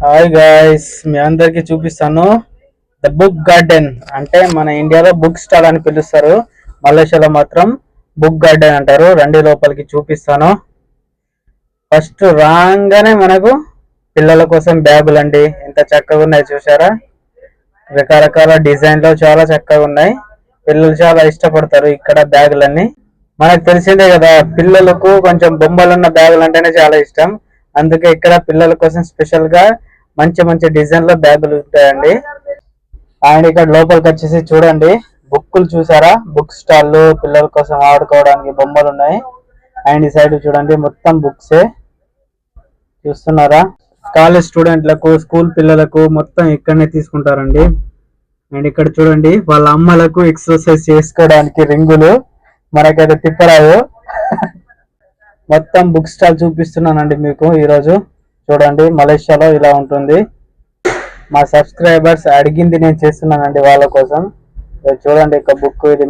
Hi guys, మీ అందరికి చూపిస్తాను the book garden. అంటే మన ఇండియాలో బుక్ స్టాల్ అని పిలుస్తారు, మలేషియాలో మాత్రం బుక్ గార్డెన్ అంటారు. రండి లోపలికి చూపిస్తాను. ఫస్ట్ రాగానే మనకు పిల్లల కోసం బ్యాగులు అండి, ఎంత చక్కగా ఉన్నాయి చూసారా. రకరకాల డిజైన్ లో చాలా చక్కగా ఉన్నాయి. పిల్లలు చాలా ఇష్టపడతారు ఇక్కడ బ్యాగులన్నీ. మనకు తెలిసిందే కదా, పిల్లలకు కొంచెం బొమ్మలున్న బ్యాగులు అంటేనే చాలా ఇష్టం. అందుకే ఇక్కడ పిల్లల కోసం స్పెషల్ గా మంచి మంచి డిజైన్ లో బ్యాగులు ఉంటాయండి. అండ్ ఇక్కడ లోపలికి వచ్చేసి చూడండి, బుక్కులు చూసారా, బుక్ స్టాల్ పిల్లల కోసం ఆడుకోవడానికి బొమ్మలు ఉన్నాయి. అండ్ ఈ సైడ్ చూడండి మొత్తం బుక్సే చూస్తున్నారా. కాలేజ్ స్టూడెంట్లకు, స్కూల్ పిల్లలకు మొత్తం ఇక్కడనే తీసుకుంటారండి. అండ్ ఇక్కడ చూడండి వాళ్ళ అమ్మలకు ఎక్సర్సైజ్ చేసుకోవడానికి రింగులు, మనకైతే తిప్పరాదు. మొత్తం బుక్ స్టాల్ చూపిస్తున్నానండి మీకు ఈరోజు. చూడండి మలేషియాలో ఇలా ఉంటుంది. మా సబ్స్క్రైబర్స్ అడిగింది నేను చేస్తున్నానండి వాళ్ళ కోసం. చూడండి ఒక బుక్, ఇది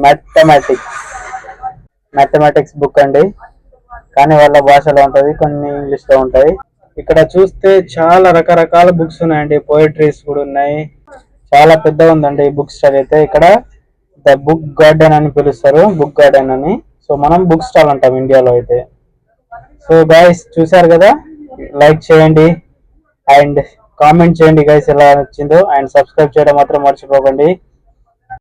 మ్యాథమెటిక్స్ బుక్ అండి, కానీ వాళ్ళ భాషలో ఉంటది, కొన్ని ఇంగ్లీష్ లో ఉంటాయి. ఇక్కడ చూస్తే చాలా రకరకాల బుక్స్ ఉన్నాయండి, పోయిటరీస్ కూడా ఉన్నాయి. చాలా పెద్దగా ఉందండి ఈ బుక్ స్టాల్ అయితే. ఇక్కడ ద బుక్ గార్డెన్ అని పిలుస్తారు, బుక్ గార్డెన్ అని. సో మనం బుక్ స్టాల్ అంటాం ఇండియాలో అయితే. సో గైస్ చూసారు కదా, లైక్ చేయండి అండ్ కామెంట్ చేయండి గైస్ ఎలా నచ్చిందో, అండ్ సబ్స్క్రైబ్ చేయడం మాత్రం మర్చిపోకండి.